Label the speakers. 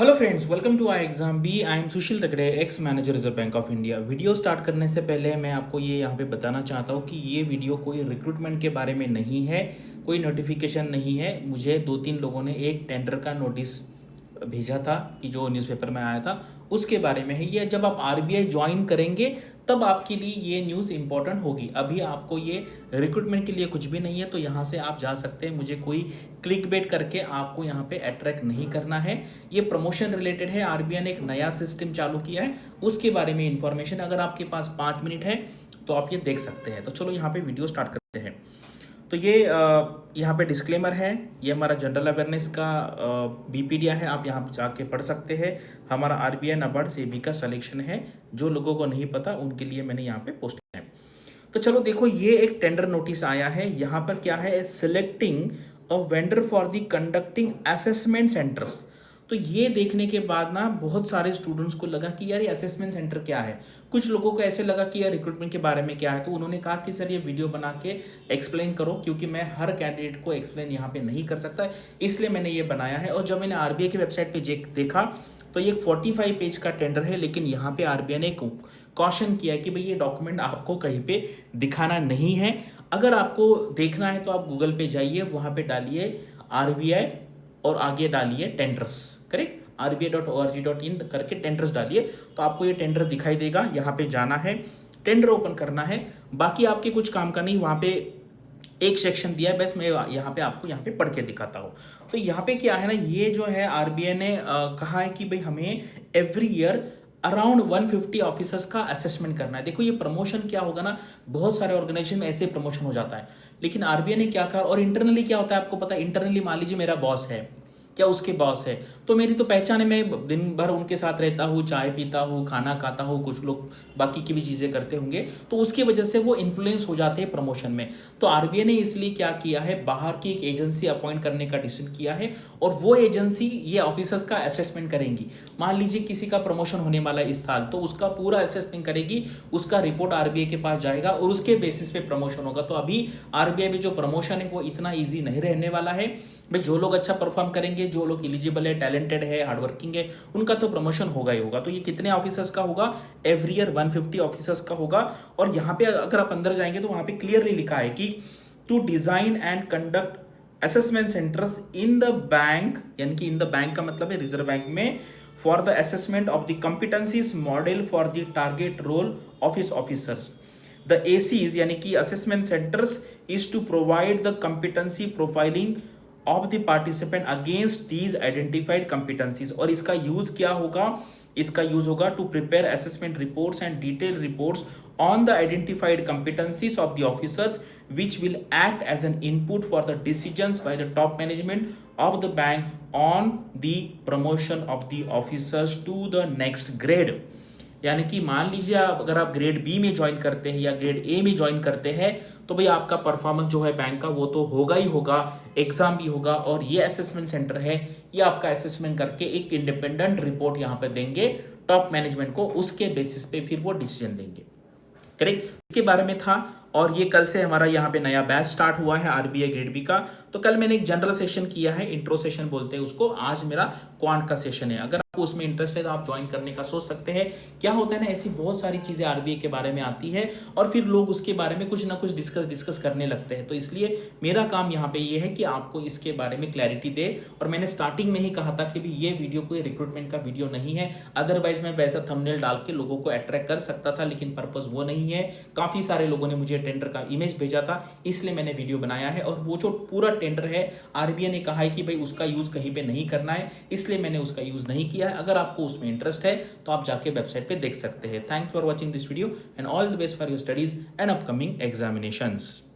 Speaker 1: Hello friends, welcome to I exam B. I am Sushil Tagde, ex manager Reserve Bank of India. Video start करने से पहले मैं आपको ये यहाँ पे बताना चाहता हूँ कि ये वीडियो कोई रिक्रूटमेंट के बारे में नहीं है, कोई नोटिफिकेशन नहीं है। मुझे 2-3 लोगों ने एक टेंडर का नोटिस भेजा था कि जो न्यूज़पेपर में आया था उसके बारे में है। ये जब आप आरबीआई ज्वाइन करेंगे तब आपके लिए ये न्यूज़ इंपॉर्टेंट होगी। अभी आपको ये रिक्रूटमेंट के लिए कुछ भी नहीं है, तो यहाँ से आप जा सकते हैं। मुझे कोई क्लिक बेट करके आपको यहाँ पे अट्रैक्ट नहीं करना है। ये प्रमोशन रिलेटेड है। आरबीआई ने एक नया सिस्टम चालू किया है, उसके बारे में इंफॉर्मेशन। अगर आपके पास 5 मिनट है तो आप ये देख सकते हैं। तो चलो यहाँ पे वीडियो स्टार्ट करते हैं। तो ये यहाँ पे डिस्क्लेमर है, ये हमारा जनरल अवेयरनेस का बीपीडिया है, आप यहाँ जाके पढ़ सकते हैं। हमारा आरबीआई नाबार्ड सेबी का सिलेक्शन है, जो लोगों को नहीं पता उनके लिए मैंने यहाँ पे पोस्ट किया है। तो चलो देखो, ये एक टेंडर नोटिस आया है। यहाँ पर क्या है, selecting a vendor for the conducting assessment centres. तो ये देखने के बाद ना बहुत सारे स्टूडेंट्स को लगा कि यार ये असेसमेंट सेंटर क्या है। कुछ लोगों को ऐसे लगा कि यार रिक्रूटमेंट के बारे में क्या है, तो उन्होंने कहा कि सर ये वीडियो बना के एक्सप्लेन करो, क्योंकि मैं हर कैंडिडेट को एक्सप्लेन यहाँ पे नहीं कर सकता, इसलिए मैंने ये बनाया है। और जब मैंने आरबीआई की वेबसाइट पे देखा तो ये 45 पेज का टेंडर है, लेकिन यहाँ पे आरबीआई ने कॉशन किया है कि भाई ये डॉक्यूमेंट आपको कहीं पे दिखाना नहीं है। अगर आपको देखना है तो आप गूगल पे जाइए, वहाँ पे डालिए आरबीआई और आगे डालिए टेंडर्स, करेक्ट, rbi.org.in करके टेंडर्स डालिए तो आपको ये टेंडर दिखाई देगा। यहाँ पे जाना है, टेंडर ओपन करना है, बाकी आपके कुछ काम का नहीं। वहाँ पे एक सेक्शन दिया है, बस मैं यहाँ पे आपको यहाँ पे पढ़ के दिखाता हूँ। तो यहाँ पे क्या है ना, ये जो है आरबीआई ने कहा है कि भाई हमें एवरी ईयर अराउंड 150 ऑफिसर्स का असेसमेंट करना है। देखो ये प्रमोशन क्या होगा ना, बहुत सारे ऑर्गेनाइजेशन में ऐसे प्रमोशन हो जाता है, लेकिन आरबीआई ने क्या कहा। और इंटरनली क्या होता है आपको पता है, इंटरनली मान लीजिए मेरा बॉस है, क्या उसके बॉस है, तो मेरी तो पहचान है, मैं दिन भर उनके साथ रहता हूँ, चाय पीता हूँ, खाना खाता हूँ, कुछ लोग बाकी की भी चीज़ें करते होंगे, तो उसकी वजह से वो इन्फ्लुएंस हो जाते हैं प्रमोशन में। तो आरबीआई ने इसलिए क्या किया है, बाहर की एक एजेंसी अपॉइंट करने का डिसीजन किया है, और वो एजेंसी ये ऑफिसर्स का असेसमेंट करेंगी। मान लीजिए किसी का प्रमोशन होने वाला है इस साल, तो उसका पूरा असेसमेंट करेगी, उसका रिपोर्ट आरबीआई के पास जाएगा और उसके बेसिस पे प्रमोशन होगा। तो अभी आरबीआई में जो प्रमोशन है वो इतना ईजी नहीं रहने वाला है भाई। जो लोग अच्छा परफॉर्म करेंगे, जो लोग एलिजिबल है, टैलेंटेड है, हार्डवर्किंग है, उनका तो प्रमोशन होगा ही होगा। तो ये कितने ऑफिसर्स का होगा, एवरी ईयर 150 ऑफिसर्स का होगा। और यहाँ पे अगर आप अंदर जाएंगे तो वहाँ पे क्लियरली लिखा है कि to design and conduct assessment centres in the bank, यानी कि इन द बैंक का मतलब है रिजर्व बैंक में, for the assessment of the competencies model for the target role of its officers. The ACs यानी कि assessment centres is to provide the competency profiling of the participant against these identified competencies. और इसका use क्या होगा, इसका use होगा to prepare assessment reports and detail reports on the identified competencies of the officers, which will act as an input for the decisions by the top management of the bank on the promotion of the officers to the next grade। यानी कि मान लीजिए अगर आप grade B में join करते हैं या ग्रेड ए में ज्वाइन करते हैं, तो भाई आपका परफॉर्मेंस जो है बैंक का वो तो होगा ही होगा, एग्जाम भी होगा, और ये असेसमेंट सेंटर है, ये आपका असेसमेंट करके एक इंडिपेंडेंट रिपोर्ट यहाँ पे देंगे टॉप मैनेजमेंट को, उसके बेसिस पे फिर वो डिसीजन देंगे, करेक्ट। इसके बारे में था। और ये कल से हमारा यहाँ पे नया बैच स्टार्ट हुआ है आरबीआई ग्रेड बी का। तो कल मैंने एक जनरल सेशन किया है, इंट्रो सेशन बोलते हैं उसको, आज मेरा क्वांट का सेशन है। अगर आपको उसमें इंटरेस्ट है तो आप ज्वाइन करने का सोच सकते हैं। क्या होता है ना, ऐसी बहुत सारी चीजें आरबीआई के बारे में आती है और फिर लोग उसके बारे में कुछ ना कुछ डिस्कस करने लगते हैं। तो इसलिए मेरा काम यहाँ पे ये है कि आपको इसके बारे में क्लैरिटी दे। और मैंने स्टार्टिंग में ही कहा था कि भी ये वीडियो कोई रिक्रूटमेंट का वीडियो नहीं है, अदरवाइज मैं वैसा थंबनेल डाल के लोगों को अट्रैक्ट कर सकता था, लेकिन पर्पज वो नहीं है। काफी सारे लोगों ने मुझे टेंडर का इमेज भेजा था, इसलिए मैंने वीडियो बनाया है। और वो जो पूरा टेंडर है, आरबीआई ने कहा है कि भाई उसका यूज कहीं पे नहीं करना है, इसलिए मैंने उसका यूज नहीं किया है। अगर आपको उसमें इंटरेस्ट है तो आप जाके वेबसाइट पे देख सकते हैं। Thanks for watching this video and all the best for your studies and upcoming examinations.